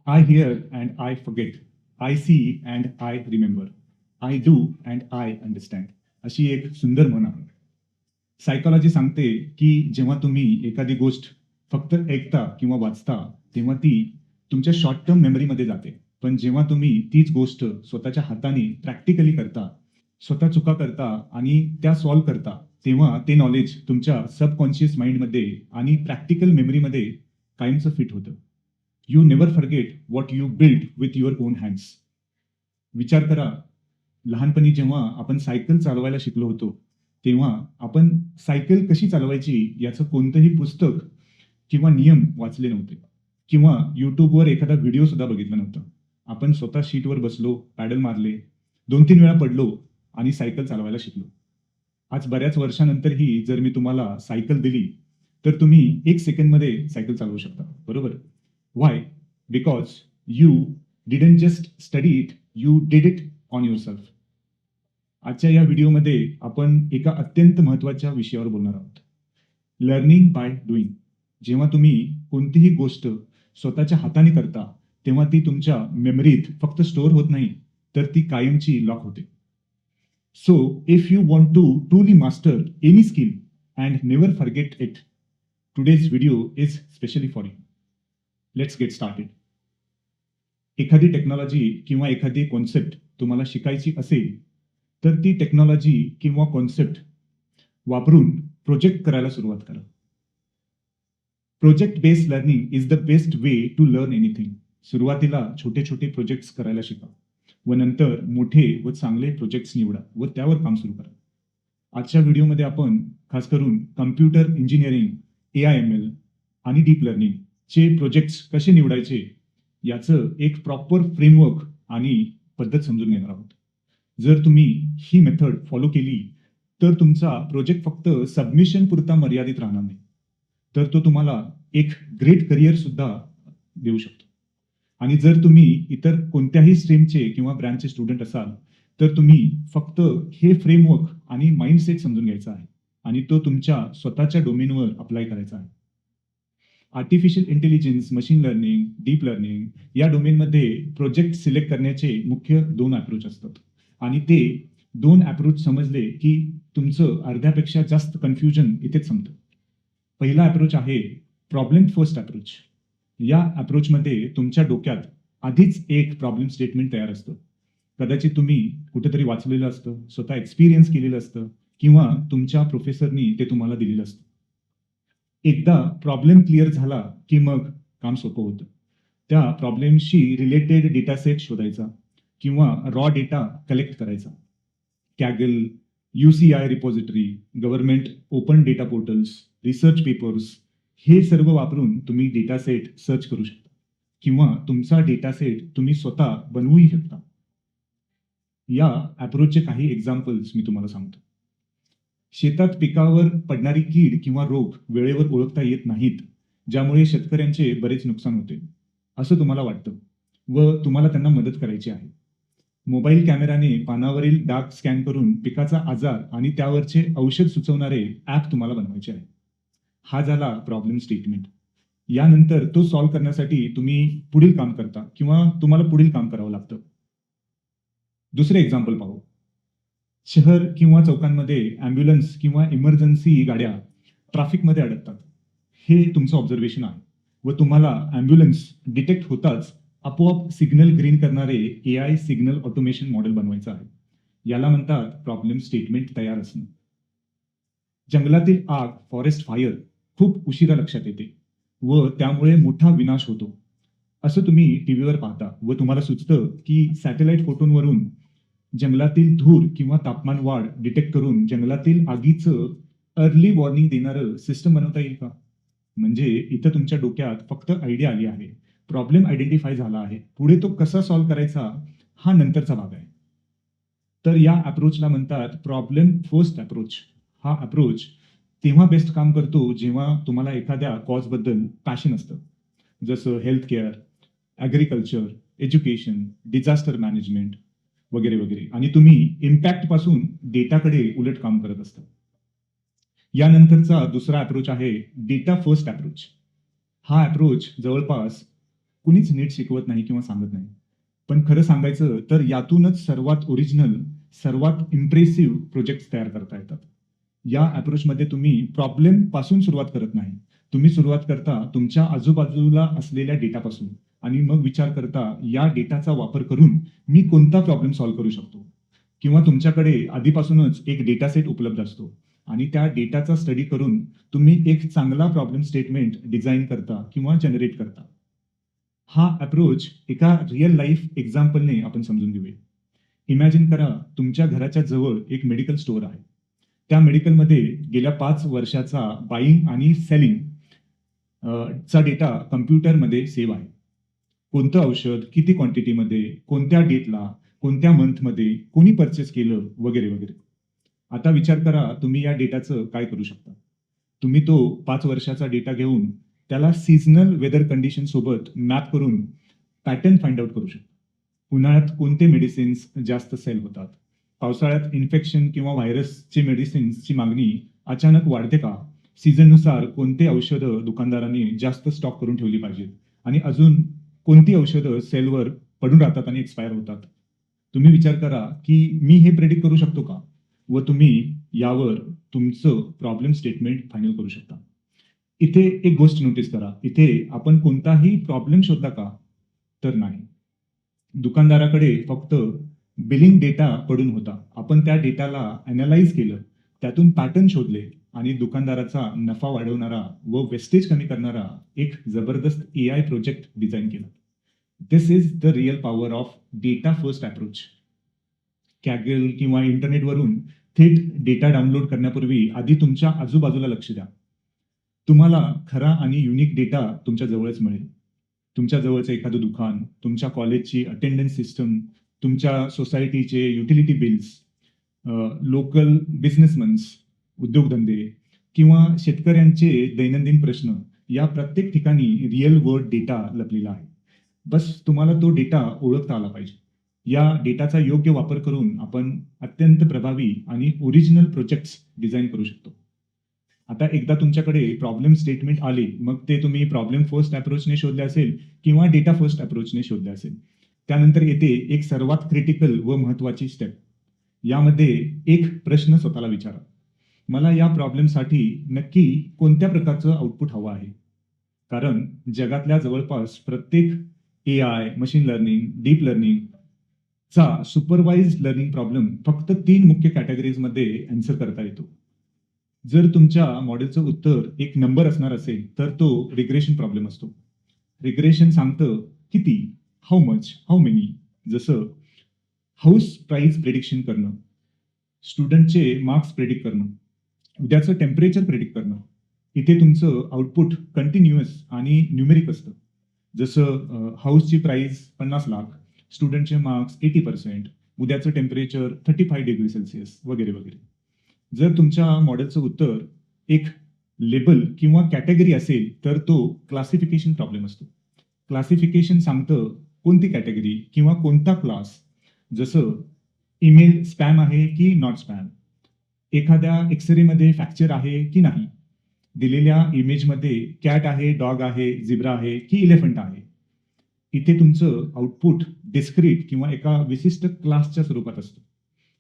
I hear and I forget. I see and I remember. I do and I understand. अशी एक सुंदर म्हण आहे. सायकॉलॉजी सांगते की जेव्हा तुम्ही एखादी गोष्ट फक्त ऐकता किंवा वाचता तेव्हा ती तुमच्या शॉर्ट टर्म मेमरीमध्ये जाते. पण जेव्हा तुम्ही तीच गोष्ट स्वतःच्या हाताने प्रॅक्टिकली करता, स्वतः चुका करता आणि त्या सॉल्व्ह करता, तेव्हा ते नॉलेज तुमच्या सबकॉन्शियस माइंडमध्ये आणि प्रॅक्टिकल मेमरीमध्ये कायमचं फिट होतं. You never forget what you build with your on hands. विचार करा, लहानपणी जेव्हा आपण सायकल चालवायला शिकलो होतो, तेव्हा आपण सायकल कशी चालवायची याचं कोणतंही पुस्तक किंवा नियम वाचले नव्हते किंवा YouTubeवर एखादा व्हिडिओ सुद्धा बघितला नव्हता. आपण स्वतः शीटवर बसलो, पॅडल मारले, 2-3 वेळा पडलो आणि सायकल चालवायला शिकलो. आज बऱ्याच वर्षानंतरही जर मी तुम्हाला सायकल दिली, तर तुम्ही 1 सेकंडमध्ये सायकल चालवू शकता, बरोबर? Why? Because you didn't just study it, you did it on yourself. आजच्या या व्हिडिओमध्ये आपण एका अत्यंत महत्त्वाच्या विषयावर बोलणार आहोत. Learning by doing. जेव्हा तुम्ही कोणतीही गोष्ट स्वतःच्या हाताने करता, तेव्हा ती तुमच्या मेमरीत फक्त स्टोअर होत नाही, तर ती कायमची लॉक होते. So if you want to truly master any skill and never forget it, today's video is specially for you. Let's get started. एखादी टेक्नॉलॉजी किंवा एखादी कॉन्सेप्ट तुम्हाला शिकायची असेल, तर ती टेक्नॉलॉजी किंवा कॉन्सेप्ट वापरून प्रोजेक्ट करायला सुरुवात करा. Project based learning is the best way to learn anything. सुरुवातीला छोटे छोटे प्रोजेक्ट्स करायला शिका व नंतर मोठे व चांगले प्रोजेक्ट्स निवडा व त्यावर काम सुरू करा. आजच्या व्हिडिओमध्ये आपण खास करून कम्प्युटर इंजिनिअरिंग, AIML आणि डीप लर्निंग चे प्रोजेक्ट्स कसे निवडायचे याचं एक प्रॉपर फ्रेमवर्क आणि पद्धत समजून घेणार आहोत. जर तुम्ही ही मेथड फॉलो केली, तर तुमचा प्रोजेक्ट फक्त सबमिशन पुरता मर्यादित राहणार नाही, तर तो तुम्हाला एक ग्रेट करिअर सुद्धा देऊ शकतो. आणि जर तुम्ही इतर कोणत्याही स्ट्रीमचे किंवा ब्रँचचे स्टुडंट असाल, तर तुम्ही फक्त हे फ्रेमवर्क आणि माइंडसेट समजून घ्यायचा आहे आणि तो तुमच्या स्वतःच्या डोमेनवर अप्लाय करायचा आहे. Artificial intelligence, machine learning, deep learning या डोमेनमध्ये प्रोजेक्ट सिलेक्ट करण्याचे मुख्य 2 अप्रोच असतात आणि ते 2 अप्रोच समजले की तुमचं अर्ध्यापेक्षा जास्त कन्फ्युजन इथेच संपतं. पहिला अप्रोच आहे प्रॉब्लेम फर्स्ट अप्रोच. या अप्रोचमध्ये तुमच्या डोक्यात आधीच एक प्रॉब्लेम स्टेटमेंट तयार असतं. कदाचित तुम्ही कुठेतरी वाचलेलं असतं, स्वतः एक्सपिरियन्स केलेलं असतं किंवा तुमच्या प्रोफेसरनी ते तुम्हाला दिलेलं असतं. एकदा प्रॉब्लेम क्लिअर झाला की मग काम सोपं होतं. त्या प्रॉब्लेमशी रिलेटेड डेटा सेट शोधायचा किंवा रॉ डेटा कलेक्ट करायचा. कॅगल, UCI repository, government open data portals, research papers हे सर्व वापरून तुम्ही डेटा सेट सर्च करू शकता किंवा तुमचा डेटा सेट तुम्ही स्वतः बनवूही शकता. या अप्रोचचे काही एक्झाम्पल्स मी तुम्हाला सांगतो. शेतात पिकावर पडणारी कीड किंवा रोग वेळेवर ओळखता येत नाहीत, ज्यामुळे शेतकऱ्यांचे बरेच नुकसान होते असं तुम्हाला वाटतं व तुम्हाला त्यांना मदत करायची आहे. मोबाईल कॅमेराने पानावरील डाग स्कॅन करून पिकाचा आजार आणि त्यावरचे औषध सुचवणारे ॲप तुम्हाला बनवायचे आहे. हा झाला प्रॉब्लेम स्टेटमेंट. यानंतर तो सॉल्व्ह करण्यासाठी तुम्ही पुढील काम करता किंवा तुम्हाला पुढील काम करावं लागतं. दुसरे एक्झाम्पल पाहू. शहर किंवा चौकांमध्ये ॲम्ब्युलन्स किंवा इमर्जन्सी गाड्या ट्रॅफिकमध्ये अडकतात. हे तुमचं ऑब्झर्वेशन आहे व तुम्हाला ॲम्ब्युलन्स डिटेक्ट होताच आपोआप सिग्नल ग्रीन करणारे AI सिग्नल ऑटोमेशन मॉडेल बनवायचं आहे. याला म्हणतात प्रॉब्लेम स्टेटमेंट तयार असणं. जंगलातील आग, फॉरेस्ट फायर खूप उशिरा लक्षात येते व त्यामुळे मोठा विनाश होतो असं तुम्ही टीव्हीवर पाहता व तुम्हाला सुचतं की सॅटेलाइट फोटोंवरून जंगलातील धूर किंवा तापमान वाढ डिटेक्ट करून जंगलातील आगीचं अर्ली वॉर्निंग देणारं सिस्टम बनवता येईल का? म्हणजे इथं तुमच्या डोक्यात फक्त आयडिया आली आहे, प्रॉब्लेम आयडेंटिफाय झाला आहे, पुढे तो कसा सॉल्व्ह करायचा हा नंतरचा भाग आहे. तर या अप्रोचला म्हणतात प्रॉब्लेम फर्स्ट अप्रोच. हा अप्रोच तेव्हा बेस्ट काम करतो जेव्हा तुम्हाला एखाद्या कॉजबद्दल पॅशन असतं, जसं health care, agriculture, education, disaster management वगैरे वगैरे, आणि तुम्ही इम्पॅक्ट पासून डेटाकडे उलट काम करत असता. यानंतरचा दुसरा अप्रोच आहे डेटा फर्स्ट अप्रोच. हा अप्रोच जवळपास कुणीच नीट शिकवत नाही किंवा सांगत नाही. पण खरं सांगायचं तर यातूनच सर्वात ओरिजिनल, सर्वात इम्प्रेसिव्ह प्रोजेक्ट्स तयार करता येतात. या अप्रोचमध्ये तुम्ही प्रॉब्लेम पासून सुरुवात करत नाही. तुम्ही सुरुवात करता तुमच्या आजूबाजूला असलेल्या डेटापासून आणि मग विचार करता या डेटाचा वापर करून मी कोणता प्रॉब्लेम सॉल्व्ह करू शकतो. किंवा तुमच्याकडे आधीपासूनच एक डेटा सेट उपलब्ध असतो आणि त्या डेटाचा स्टडी करून तुम्ही एक चांगला प्रॉब्लेम स्टेटमेंट डिझाइन करता किंवा जनरेट करता. हा अप्रोच एका रिअल लाईफ एक्झाम्पलने आपण समजून घेऊया. इमॅजिन करा तुमच्या घराच्या जवळ एक मेडिकल स्टोअर आहे. त्या मेडिकलमध्ये गेल्या 5 वर्षाचा बाईंग आणि सेलिंग चा डेटा कॉम्प्युटरमध्ये सेव्ह आहे. कोणतं औषध, किती क्वांटिटीमध्ये, कोणत्या डेटला, कोणत्या मंथमध्ये, कोणी पर्चेस केलं वगैरे, वगैरे. आता विचार करा तुम्ही या डेटाचं काय करू शकता. तुम्ही तो 5 वर्षाचा डेटा घेऊन त्याला सीझनल वेदर कंडिशन सोबत मॅप करून पॅटर्न फाइंड आउट करू शकता. उन्हाळ्यात कोणते मेडिसिन्स जास्त सेल होतात, पावसाळ्यात इन्फेक्शन किंवा व्हायरसचे मेडिसिन्सची मागणी अचानक वाढते का, सीझननुसार कोणते औषधं दुकानदारांनी जास्त स्टॉक करून ठेवली पाहिजेत आणि अजून कोणती औषधं सेलवर पडून राहतात आणि एक्सपायर होतात. तुम्ही विचार करा की मी हे प्रेडिक्ट करू शकतो का, व तुम्ही यावर तुमचं प्रॉब्लेम स्टेटमेंट फायनल करू शकता. इथे एक गोष्ट नोटीस करा, इथे आपण कोणताही प्रॉब्लेम शोधला का, तर नाही. दुकानदाराकडे फक्त बिलिंग डेटा पडून होता. आपण त्या डेटाला अॅनालाइज केलं, त्यातून पॅटर्न शोधले आणि दुकानदाराचा नफा वाढवणारा व वेस्टेज कमी करणारा एक जबरदस्त AI प्रोजेक्ट डिझाइन केला. This is the real power of data first approach. Kaggle किंवा इंटरनेटवरून थेट डेटा डाउनलोड करण्यापूर्वी आधी तुमच्या आजूबाजूला लक्ष द्या. तुम्हाला खरा आणि युनिक डेटा तुमच्या जवळच मिळेल. तुमच्या जवळचं एखादं दुकान, तुमच्या कॉलेजची अटेंडन्स सिस्टम, तुमच्या सोसायटीचे युटिलिटी बिल्स, लोकल बिझनेसमन्स, उद्योगधंदे किंवा शेतकऱ्यांचे दैनंदिन प्रश्न, या प्रत्येक ठिकाणी रिअल वर्ल्ड डेटा लपलेला आहे. बस तुम्हाला तो डेटा ओळखता आला पाहिजे. या डेटाचा योग्य वापर करून आपण अत्यंत प्रभावी आणि ओरिजिनल प्रोजेक्ट्स डिझाइन करू शकतो. आता एकदा तुमच्याकडे प्रॉब्लेम स्टेटमेंट आले, मग ते तुम्ही प्रॉब्लेम फर्स्ट अप्रोचने शोधले असेल किंवा डेटा फर्स्ट अप्रोचने शोधले असेल. त्यानंतर येते एक सर्वात क्रिटिकल व महत्त्वाची स्टेप. यामध्ये एक प्रश्न स्वतःला विचारा, मला या प्रॉब्लेमसाठी नक्की कोणत्या प्रकारचं आउटपुट हवं आहे. कारण जगातल्या जवळपास प्रत्येक AI, machine learning, deep learning चा सुपरवाइज्ड लर्निंग प्रॉब्लेम फक्त 3 मुख्य कॅटेगरीजमध्ये आन्सर करता येतो. जर तुमच्या मॉडेलचं उत्तर एक नंबर असणार असेल तर तो रिग्रेशन प्रॉब्लेम असतो. रिग्रेशन सांगतं किती, हाऊ मच, हाऊ मेनी. जसं हाऊस प्राइस प्रेडिक्शन करणं, स्टुडंटचे मार्क्स प्रेडिक्ट करणं, उद्याचं टेम्परेचर प्रेडिक्ट करणं. इथे तुमचं आउटपुट कंटिन्युअस आणि न्यूमेरिक असतं. जसं हाऊसची प्राइस 50 लाख, स्टुडंटचे मार्क्स 80%, उद्याचं टेम्परेचर 35 डिग्री सेल्सिअस वगैरे वगैरे. जर तुमच्या मॉडेलचं उत्तर एक लेबल किंवा कॅटेगरी असेल तर तो क्लासिफिकेशन प्रॉब्लेम असतो. क्लासिफिकेशन सांगतं कोणती कॅटेगरी किंवा कोणता क्लास. जसं ईमेल स्पॅम आहे की नॉट स्पॅम, एखाद्या एक्सरेमध्ये फ्रॅक्चर आहे की नाही, दिलेल्या इमेजमध्ये कॅट आहे, डॉग आहे, झिब्रा आहे की इलेफंट आहे. इथे तुमचं आउटपुट डिस्क्रीट किंवा एका विशिष्ट क्लासच्या स्वरूपात असतं.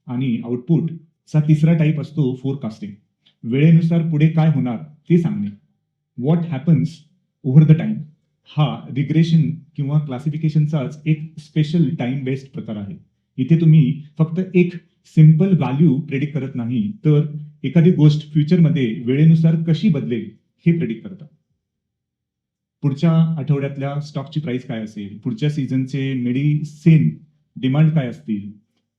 आणि आउटपुटचा तिसरा टाईप असतो फोरकास्टिंग. वेळेनुसार पुढे काय होणार ते सांगणे. What happens over the time. हा रिग्रेशन किंवा क्लासिफिकेशनचाच एक स्पेशल टाइम बेस्ड प्रकार आहे. इथे तुम्ही फक्त एक सिंपल व्हॅल्यू प्रेडिक्ट करत नाही, तर एखादी गोष्ट फ्युचरमध्ये वेळेनुसार कशी बदलेल हे प्रेडिक्ट करता. पुढच्या आठवड्यातल्या स्टॉकची प्राइस काय असेल, पुढच्या सीझनचे मेडिसिन डिमांड काय असतील,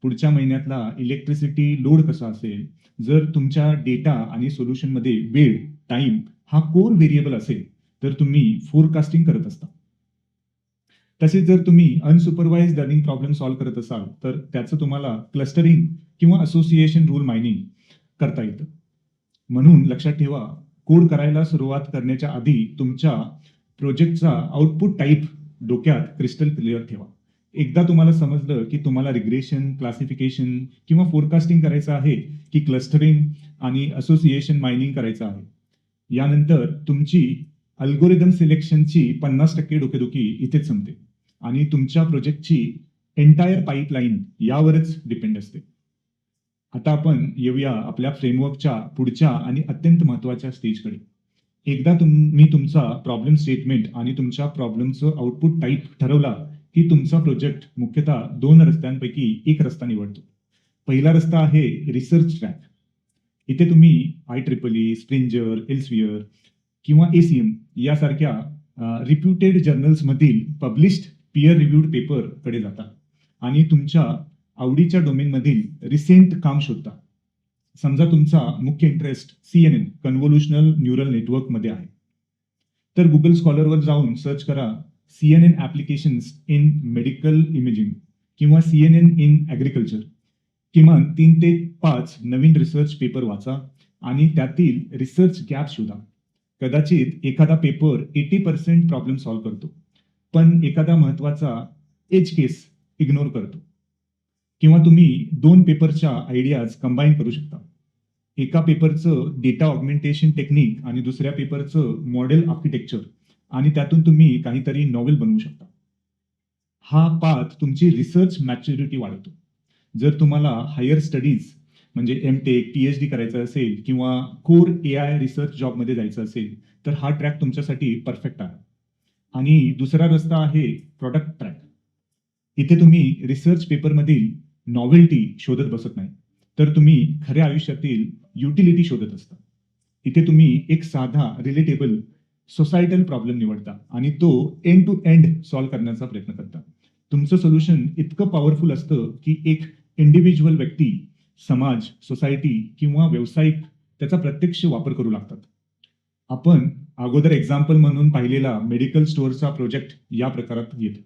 पुढच्या महिन्यातला इलेक्ट्रिसिटी लोड कसा असेल. जर तुमच्या डेटा आणि सोल्युशनमध्ये वेळ, टाइम हा कोर व्हेरिएबल असेल तर तुम्ही फोरकास्टिंग करत असता. तसेच जर तुम्ही अनसुपरवाइज्ड लर्निंग प्रॉब्लेम सॉल्व्ह करत असाल तर त्याचं तुम्हाला क्लस्टरिंग किंवा असोसिएशन रूल मायनिंग करता येतं. म्हणून लक्षात ठेवा, कोड करायला सुरुवात करण्याच्या आधी तुमच्या प्रोजेक्टचा आउटपुट टाइप डोक्यात क्रिस्टल क्लिअर ठेवा. एकदा तुम्हाला समजलं की तुम्हाला रिग्रेशन, क्लासिफिकेशन किंवा फोरकास्टिंग करायचं आहे की क्लस्टरिंग आणि असोसिएशन मायनिंग करायचं आहे, यानंतर तुमची अल्गोरिदम सिलेक्शनची 50% डोकेदुखी इथेच संपते आणि तुमच्या प्रोजेक्टची एंटायर पाईपलाईन यावरच डिपेंड असते. आता आपण येऊया आपल्या फ्रेमवर्कच्या पुढच्या आणि अत्यंत महत्त्वाच्या स्टेजकडे. एकदा मी तुमचा प्रॉब्लेम स्टेटमेंट आणि तुमच्या प्रॉब्लेमचं आउटपुट टाईप ठरवला की तुमचा प्रोजेक्ट मुख्यतः 2 रस्त्यांपैकी एक रस्ता निवडतो. पहिला रस्ता आहे रिसर्च ट्रॅक. इथे तुम्ही IEEE, स्प्रिंजर, एल्सवियर किंवा ACM यासारख्या रिप्युटेड जर्नल्समधील पब्लिश्ड पीअर रिव्ह्यूड पेपर कडे जाता आणि तुमच्या आवडीच्या डोमेनमधील रिसेंट काम शोधता. समजा तुमचा मुख्य इंटरेस्ट CNN कन्व्होल्युशनल न्यूरल नेटवर्क मध्ये आहे, तर गुगल स्कॉलरवर जाऊन सर्च करा CNN applications in medical imaging किंवा CNN इन ऍग्रिकल्चर. किमान 3 ते 5 नवीन रिसर्च पेपर वाचा आणि त्यातील रिसर्च गॅप शोधा. कदाचित एखादा पेपर 80% प्रॉब्लेम सॉल्व्ह करतो, पण एखादा महत्वाचा एज केस इग्नोर करतो. किंवा तुम्ही 2 पेपरच्या आयडियाज कंबाईन करू शकता. एका पेपरचं डेटा ऑगमेंटेशन टेक्निक आणि दुसऱ्या पेपरचं मॉडेल आर्किटेक्चर, आणि त्यातून तुम्ही काहीतरी नॉवेल बनवू शकता. हा पाथ तुमची रिसर्च मॅच्युरिटी वाढवतो. जर तुम्हाला हायर स्टडीज म्हणजे MTech, PhD करायचं असेल किंवा कोर AI रिसर्च जॉबमध्ये जायचं असेल तर हा ट्रॅक तुमच्यासाठी परफेक्ट आहे. आणि दुसरा रस्ता आहे प्रॉडक्ट ट्रॅक. इथे तुम्ही रिसर्च पेपरमधील नॉवेल्टी शोधत बसत नाही, तर तुम्ही खऱ्या आयुष्यातील युटिलिटी शोधत असता. इथे तुम्ही एक साधा रिलेटेबल सोसायटल प्रॉब्लेम निवडता आणि तो एंड टू एंड सॉल्व्ह करण्याचा प्रयत्न करता. तुमचं सोल्युशन इतकं पॉवरफुल असतं की एक इंडिव्हिज्युअल व्यक्ती, समाज, सोसायटी किंवा व्यावसायिक त्याचा प्रत्यक्ष वापर करू लागतात. आपण अगोदर एक्झाम्पल म्हणून पाहिलेला मेडिकल स्टोअरचा प्रोजेक्ट या प्रकारात येतो.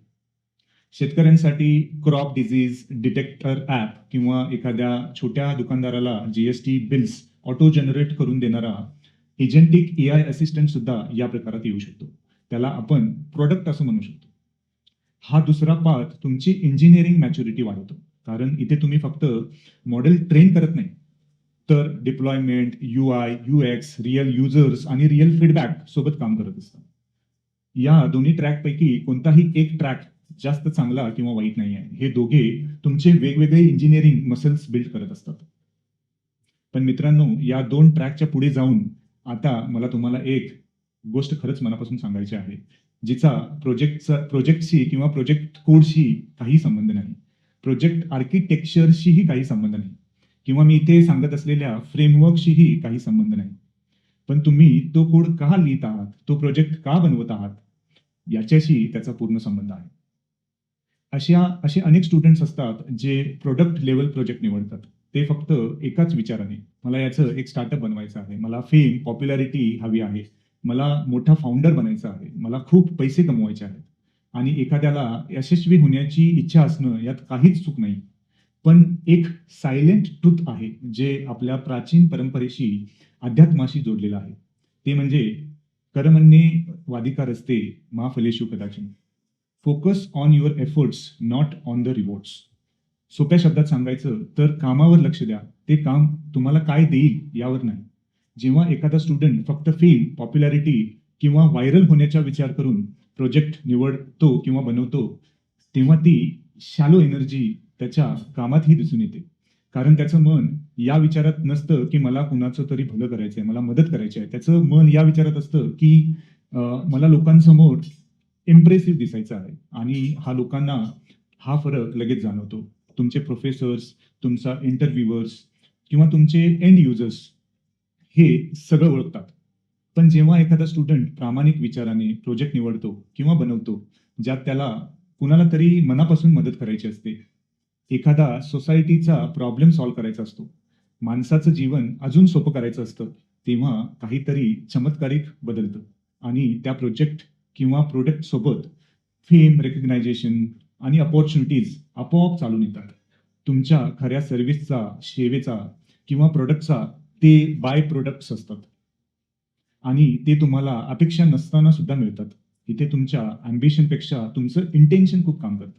शेतकऱ्यांसाठी क्रॉप डिझीज डिटेक्टर ॲप किंवा एखाद्या छोट्या दुकानदाराला GST बिल्स ऑटो जनरेट करून देणारा एजंटिक AI असिस्टंट सुद्धा या प्रकारात येऊ शकतो. त्याला आपण प्रोडक्ट असं म्हणू शकतो. हा दुसरा पार्ट तुमची इंजिनिअरिंग मॅच्युरिटी वाढवतो, कारण इथे तुम्ही फक्त मॉडेल ट्रेन करत नाही, तर deployment, UI, UX, real users आणि रिअल फीडबॅक सोबत काम करत असतात. या दोन्ही ट्रॅकपैकी कोणताही एक ट्रॅक जास्त चांगला किंवा वाईट नाही आहे. हे दोघे तुमचे वेगवेगळे इंजिनिअरिंग मसल्स बिल्ड करत असतात. पण मित्रांनो, या 2 ट्रॅकच्या पुढे जाऊन आता मला तुम्हाला एक गोष्ट खरंच मनापासून सांगायची आहे, जिचा प्रोजेक्टशी किंवा प्रोजेक्ट कोडशी काही संबंध नाही, प्रोजेक्ट आर्किटेक्चरशीही काही संबंध नाही, किंवा मी इथे सांगत असलेल्या फ्रेमवर्कशीही काही संबंध नाही. पण तुम्ही तो कोड का लिहित आहात, तो प्रोजेक्ट का बनवत आहात, याच्याशी त्याचा पूर्ण संबंध आहे. असे अनेक स्टुडंट्स असतात जे प्रोडक्ट लेवल प्रोजेक्ट निवडतात. ते फक्त एकाच विचाराने, मला याचं एक स्टार्टअप बनवायचं आहे, मला फेम, पॉप्युलॅरिटी हवी आहे, मला मोठा फाउंडर बनायचं आहे, मला खूप पैसे कमवायचे आहेत. आणि एखाद्याला यशस्वी होण्याची इच्छा असणं यात काहीच चूक नाही. पण एक सायलेंट ट्रूथ आहे जे आपल्या प्राचीन परंपरेशी, अध्यात्माशी जोडलेलं आहे. ते म्हणजे कर्मण्ये वाधिकारस्ते मा फलेषु कदाचन. Focus on your efforts, not on the rewards. सोप्या शब्दात सांगायचं तर कामावर लक्ष द्या, ते काम तुम्हाला काय देईल यावर नाही. जेव्हा एखादा स्टुडंट फक्त फेम, पॉप्युलॅरिटी किंवा व्हायरल होण्याचा विचार करून प्रोजेक्ट निवडतो किंवा बनवतो, तेव्हा ती शॅलो एनर्जी त्याच्या कामातही दिसून येते. कारण त्याचं मन या विचारात नसतं की मला कुणाचं तरी भलं करायचंय, मला मदत करायची आहे. त्याचं मन या विचारात असतं की मला लोकांसमोर इम्प्रेसिव्ह दिसायचं आहे. आणि लोकांना हा फरक लगेच जाणवतो. तुमचे प्रोफेसर्स, तुमचा इंटरव्ह्युअर्स किंवा तुमचे एंड युजर्स हे सगळं ओळखतात. पण जेव्हा एखादा स्टुडंट प्रामाणिक विचाराने प्रोजेक्ट निवडतो किंवा बनवतो, ज्यात त्याला कुणाला तरी मनापासून मदत करायची असते, एखादा सोसायटीचा प्रॉब्लेम सॉल्व्ह करायचा असतो, माणसाचं जीवन अजून सोपं करायचं असतं, तेव्हा काहीतरी चमत्कारिक बदलतं आणि त्या प्रोजेक्ट किंवा प्रोडक्ट सोबत फेम, रेकग्नायझेशन आणि अपॉर्च्युनिटीज आपोआप चालून येतात. तुमच्या खऱ्या सर्व्हिसचा, सेवेचा किंवा प्रोडक्टचा ते बाय प्रोडक्ट्स असतात आणि ते तुम्हाला अपेक्षा नसताना सुद्धा मिळतात. इथे तुमच्या अँबिशनपेक्षा तुमचं इंटेन्शन खूप काम करतं.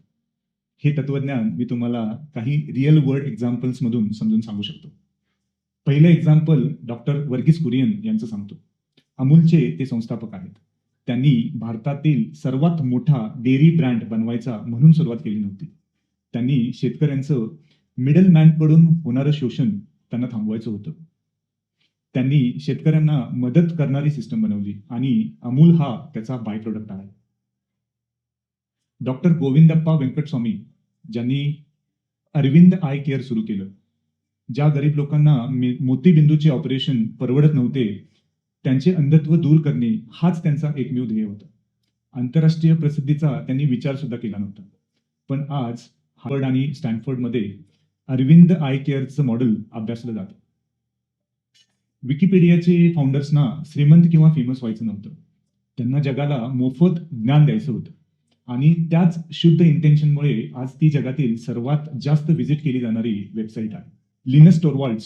हे तत्वज्ञान मी तुम्हाला काही रिअल वर्ल्ड एक्झाम्पल्स मधून समजून सांगू शकतो. पहिलं एक्झाम्पल डॉक्टर वर्गीस कुरियन यांचं सांगतो. अमूलचे ते संस्थापक आहेत. त्यांनी भारतातील सर्वात मोठा डेअरी ब्रँड बनवायचा म्हणून सुरुवात केली नव्हती. त्यांनी शेतकऱ्यांचं मिडलमॅनकडून होणारं शोषण त्यांना थांबवायचं होतं. त्यांनी शेतकऱ्यांना मदत करणारी सिस्टम बनवली आणि अमूल हा त्याचा बाय प्रोडक्ट आहे. डॉक्टर गोविंदप्पा वेंकटस्वामी ज्यांनी अरविंद आय केअर सुरू केलं, ज्या गरीब लोकांना मोतीबिंदूचे ऑपरेशन परवडत नव्हते त्यांचे अंधत्व दूर करणे हाच त्यांचा एकमेव ध्येय होता. आंतरराष्ट्रीय प्रसिद्धीचा त्यांनी विचार सुद्धा केला नव्हता. पण आज हार्वर्ड आणि स्टॅनफोर्डमध्ये अरविंद आय केअरचं मॉडेल अभ्यासलं जातं. विकिपीडियाचे फाउंडर्सना श्रीमंत किंवा फेमस व्हायचं नव्हतं. त्यांना जगाला मोफत ज्ञान द्यायचं होतं आणि त्याच शुद्ध इंटेन्शनमुळे आज ती जगातील सर्वात जास्त व्हिजिट केली जाणारी वेबसाईट आहे. लिनस टोरवाल्ड्स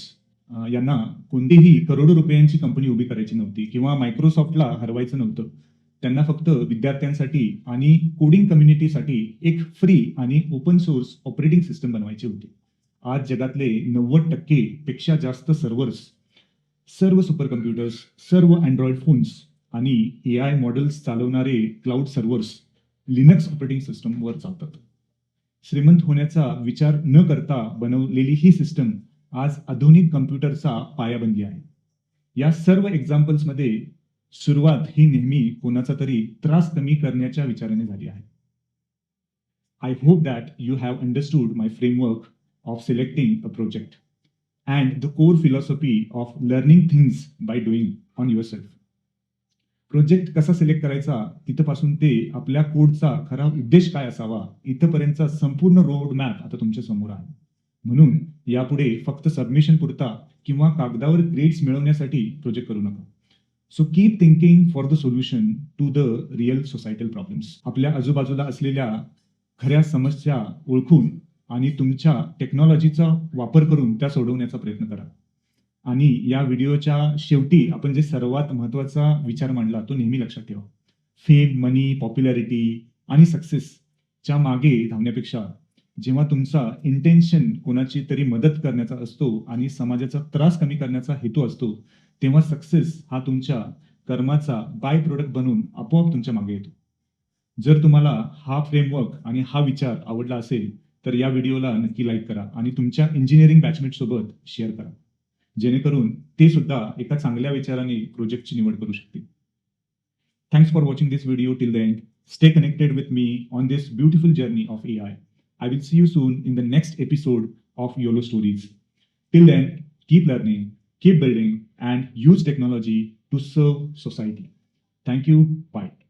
यांना कोणतीही करोडो रुपयांची कंपनी उभी करायची नव्हती किंवा मायक्रोसॉफ्टला हरवायचं नव्हतं. त्यांना फक्त विद्यार्थ्यांसाठी आणि कोडिंग कम्युनिटीसाठी एक फ्री आणि ओपन सोर्स ऑपरेटिंग सिस्टम बनवायची होती. आज जगातले 90% पेक्षा जास्त सर्व्हर्स, सर्व सुपर कम्प्युटर्स, सर्व अँड्रॉइड फोन्स आणि AI मॉडेल्स चालवणारे क्लाउड सर्व्हर्स लिनक्स ऑपरेटिंग सिस्टमवर चालतात. श्रीमंत होण्याचा विचार न करता बनवलेली ही सिस्टम आज आधुनिक कम्प्युटरचा पाया बनली आहे. या सर्व एक्झाम्पल्समध्ये सुरुवात ही नेहमी कोणाचा तरी त्रास कमी करण्याच्या विचाराने झाली आहे. I hope that you have understood my framework of selecting a project and the core philosophy of learning things by doing on yourself. Project कसा सिलेक्ट करायचा तिथपासून ते आपल्या कोडचा खरा उद्देश काय असावा इथपर्यंतचा संपूर्ण रोड मॅप आता तुमच्या समोर आहे. म्हणून यापुढे फक्त सबमिशन पुरता किंवा कागदावर ग्रेड्स मिळवण्यासाठी प्रोजेक्ट करू नका. So keep thinking for the solution to the real societal problems. आपल्या आजूबाजूला असलेल्या खऱ्या समस्या ओळखून आणि तुमच्या टेक्नॉलॉजीचा वापर करून त्या सोडवण्याचा प्रयत्न करा. आणि या व्हिडिओच्या शेवटी आपण जे सर्वात महत्त्वाचा विचार मांडला तो नेहमी लक्षात ठेवा. फेम, मनी, पॉप्युलॅरिटी आणि सक्सेसच्या मागे धावण्यापेक्षा जेव्हा तुमचा इंटेन्शन कोणाची तरी मदत करण्याचा असतो आणि समाजाचा त्रास कमी करण्याचा हेतू असतो तेव्हा सक्सेस हा तुमच्या कर्माचा बाय प्रोडक्ट बनून आपोआप तुमच्या मागे येतो. जर तुम्हाला हा फ्रेमवर्क आणि हा विचार आवडला असेल तर या व्हिडिओला नक्की लाईक करा आणि तुमच्या इंजिनिअरिंग बॅचमेट सोबत शेअर करा, जेणेकरून ते सुद्धा एका चांगल्या विचाराने प्रोजेक्टची निवड करू शकतील. Thanks for watching this video till the end. Stay connected with me on this beautiful journey of AI. I will see you soon in the next episode of YOLO Stories. Till then, keep learning, keep building, and use technology to serve society. Thank you. Bye.